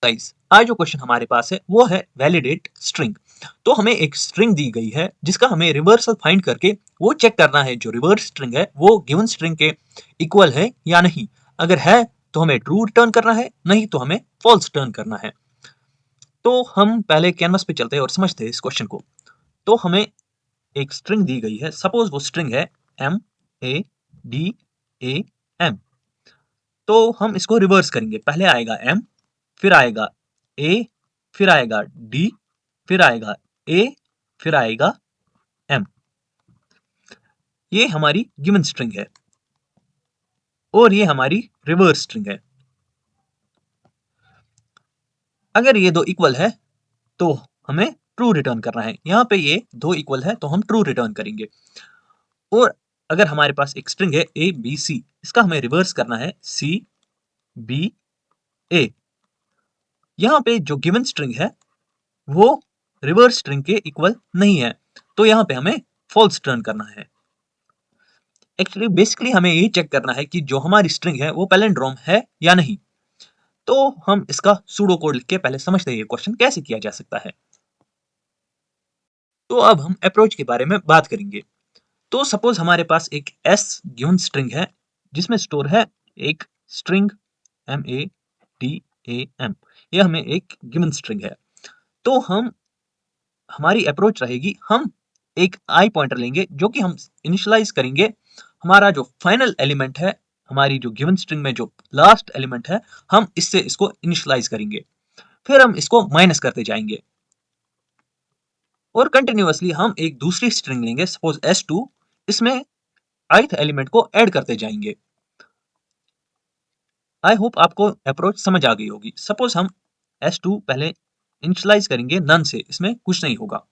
Guys, आज जो question हमारे पास है वो है वैलिडेट स्ट्रिंग। तो हमें एक स्ट्रिंग दी गई है जिसका हमें रिवर्सल फाइंड करके वो चेक करना है जो रिवर्स स्ट्रिंग है वो गिवन स्ट्रिंग के इक्वल है या नहीं। अगर है तो हमें ट्रू रिटर्न करना है, नहीं तो हमें फॉल्स रिटर्न करना है। तो हम पहले कैनवस पे चलते हैं और समझते हैं इस क्वेश्चन को। तो हमें एक स्ट्रिंग दी गई है, सपोज वो स्ट्रिंग है MADAM। तो हम इसको रिवर्स करेंगे, पहले आएगा M, फिर आएगा A, फिर आएगा D, फिर आएगा A, फिर आएगा M। ये हमारी गिवन स्ट्रिंग है और ये हमारी रिवर्स स्ट्रिंग है। अगर ये दो इक्वल है तो हमें ट्रू रिटर्न करना है। यहाँ पे ये दो इक्वल है तो हम ट्रू रिटर्न करेंगे। और अगर हमारे पास एक स्ट्रिंग है ABC, इसका हमें रिवर्स करना है CBA। यहाँ पे जो गिवन स्ट्रिंग है वो रिवर्स स्ट्रिंग के इक्वल नहीं है, तो यहाँ पे हमें फॉल्स रिटर्न करना है। एक्चुअली बेसिकली हमें ये चेक करना है कि जो हमारी स्ट्रिंग है वो पैलिंड्रोम है या नहीं। तो हम इसका सूडो कोड लिख के पहले समझते हैं ये क्वेश्चन कैसे किया जा सकता है। तो अब हम अप्रोच के बारे में बात करेंगे। तो सपोज हमारे पास एक एस गिवन स्ट्रिंग है जिसमें स्टोर है एक स्ट्रिंग MADAM। यह हमें एक गिवन स्ट्रिंग है। तो हमारी अप्रोच रहेगी, हम एक आई पॉइंटर लेंगे जो कि हम इनिशियलाइज करेंगे हमारा जो फाइनल एलिमेंट है, हमारी जो गिवन स्ट्रिंग में जो लास्ट एलिमेंट है, हम इससे इसको इनिशियलाइज करेंगे। फिर हम इसको माइनस करते जाएंगे और कंटिन्यूअसली हम एक दूसरी स्ट्रिंग लेंगे, सपोज S2, इसमें ith एलिमेंट को ऐड करते जाएंगे। आई होप आपको अप्रोच समझ आ गई होगी। सपोज हम S2 पहले इनिशियलाइज करेंगे नन से, इसमें कुछ नहीं होगा।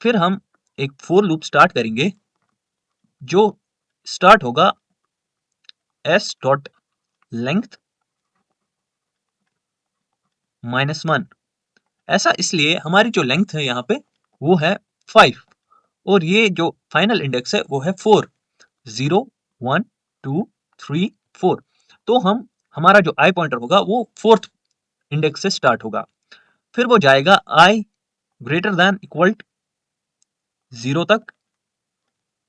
फिर हम एक फोर लूप स्टार्ट करेंगे जो स्टार्ट होगा s डॉट लेंथ -1। ऐसा इसलिए हमारी जो लेंथ है यहाँ पे वो है 5 और ये जो फाइनल इंडेक्स है वो है 4, 0 1 2 3 4। तो हमारा जो आई पॉइंटर होगा वो फोर्थ इंडेक्स से स्टार्ट होगा। फिर वो जाएगा i ग्रेटर देन इक्वल 0 तक,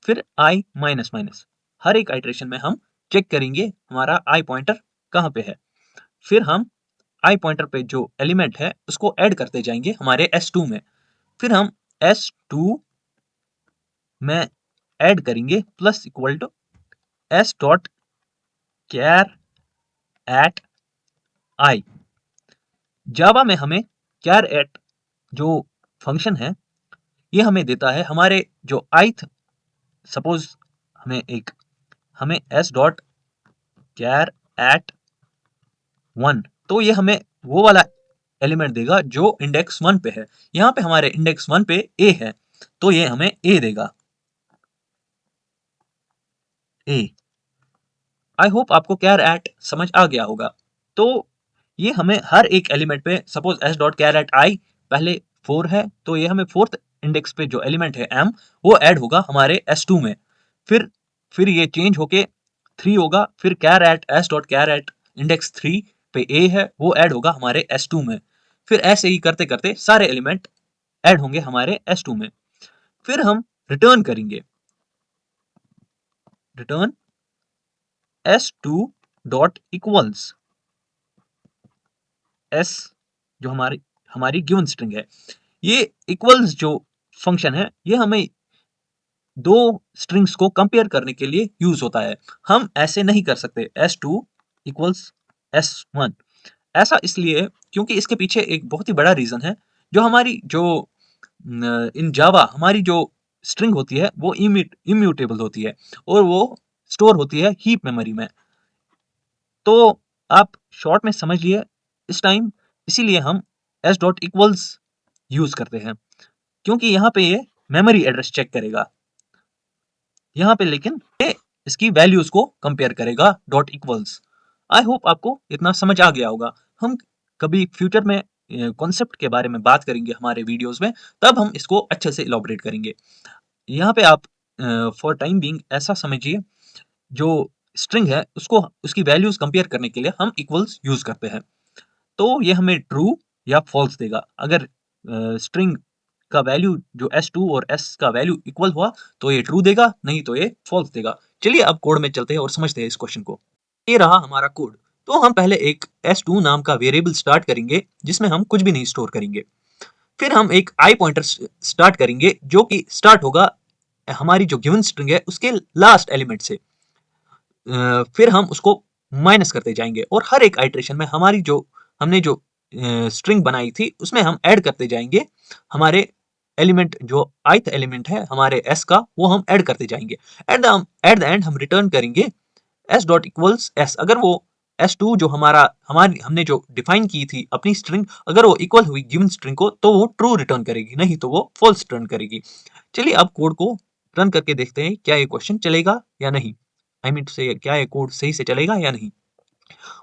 फिर i माइनस माइनस। हर एक आइट्रेशन में हम चेक करेंगे हमारा आई पॉइंटर कहाँ पे है। फिर हम आई पॉइंटर पे जो एलिमेंट है उसको ऐड करते जाएंगे हमारे S2 में। फिर हम S2 में ऐड करेंगे plus equal to s dot char at i. Java में हमें कैर एट जो फंक्शन है ये हमें देता है हमारे जो ith, सपोज हमें s डॉट कैर एट 1, तो ये हमें वो वाला एलिमेंट देगा जो इंडेक्स 1 पे है। यहाँ पे हमारे इंडेक्स 1 पे a है तो ये हमें a देगा, a। आई होप आपको कैर एट समझ आ गया होगा। तो ये हमें हर एक एलिमेंट पे, suppose s dot char at i पहले 4 है तो ये हमें फोर्थ इंडेक्स पे जो एलिमेंट है m वो ऐड होगा हमारे S2 में। फिर ये चेंज होके 3 होगा, फिर कैर एट s डॉट कैर एट इंडेक्स 3 पे a है वो ऐड होगा हमारे S2 में। फिर ऐसे ही करते करते सारे एलिमेंट ऐड होंगे हमारे S2 में। फिर हम रिटर्न करेंगे, return S2 dot equals s जो हमारी हमारी गिवन स्ट्रिंग है। ये इक्वल्स जो फंक्शन है ये हमें दो स्ट्रिंग्स को कंपेयर करने के लिए यूज होता है। हम ऐसे नहीं कर सकते S2 इक्वल्स S1। ऐसा इसलिए क्योंकि इसके पीछे एक बहुत ही बड़ा रीजन है। जो हमारी जो इन जावा हमारी जो स्ट्रिंग होती है वो इम्यूटेबल होती है और वो स्टोर होती है हीप मेमोरी में। तो आप शॉर्ट में समझ लिए इस टाइम, इसीलिए हम s डॉट इक्वल्स यूज करते हैं क्योंकि यहाँ पे ये मेमोरी एड्रेस चेक करेगा, यहाँ पे लेकिन ये इसकी वैल्यूज को कंपेयर करेगा डॉट इक्वल्स। आई होप आपको इतना समझ आ गया होगा। हम कभी फ्यूचर में कॉन्सेप्ट के बारे में बात करेंगे हमारे वीडियोस में, तब हम इसको अच्छे से इलॉबरेट करेंगे। यहाँ पे आप फॉर टाइम बीइंग ऐसा समझिए, जो स्ट्रिंग है उसको उसकी वैल्यूज कंपेयर करने के लिए हम इक्वल्स यूज करते हैं। तो ये हमें ट्रू या फॉल्स देगा। अगर स्ट्रिंग का वैल्यू जो s2 और s का वैल्यू इक्वल हुआ तो ये ट्रू देगा, नहीं तो ये फॉल्स देगा। चलिए अब कोड में चलते हैं और समझते हैं इस क्वेश्चन को। ये रहा हमारा कोड। तो हम पहले एक s2 नाम का वेरिएबल स्टार्ट करेंगे जिसमें हम कुछ भी नहीं स्टोर करेंगे। फिर हम एक आई पॉइंटर स्टार्ट करेंगे जो कि स्टार्ट होगा हमारी जो गिवन स्ट्रिंग है उसके लास्ट एलिमेंट से। फिर हम उसको माइनस करते जाएंगे और हर एक आइटरेशन में हमारी जो हमने जो स्ट्रिंग बनाई थी उसमें हम ऐड करते जाएंगे हमारे एलिमेंट जो ith एलिमेंट है हमारे s का, वो हम ऐड करते जाएंगे। एट द एंड हम रिटर्न करेंगे s डॉट इक्वल्स s। अगर वो s2 जो हमारी हमने जो डिफाइन की थी अपनी स्ट्रिंग, अगर वो इक्वल हुई गिवन स्ट्रिंग को तो वो ट्रू रिटर्न करेगी, नहीं तो वो फॉल्स रिटर्न करेगी। चलिए अब कोड को रन करके देखते हैं क्या ये क्वेश्चन चलेगा या नहीं। आई मीन से क्या ये कोड सही से चलेगा या नहीं।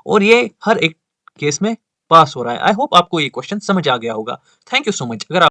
और ये हर एक केस में पास हो रहा है। आई होप आपको ये क्वेश्चन समझ आ गया होगा। Thank you so much. अगर आप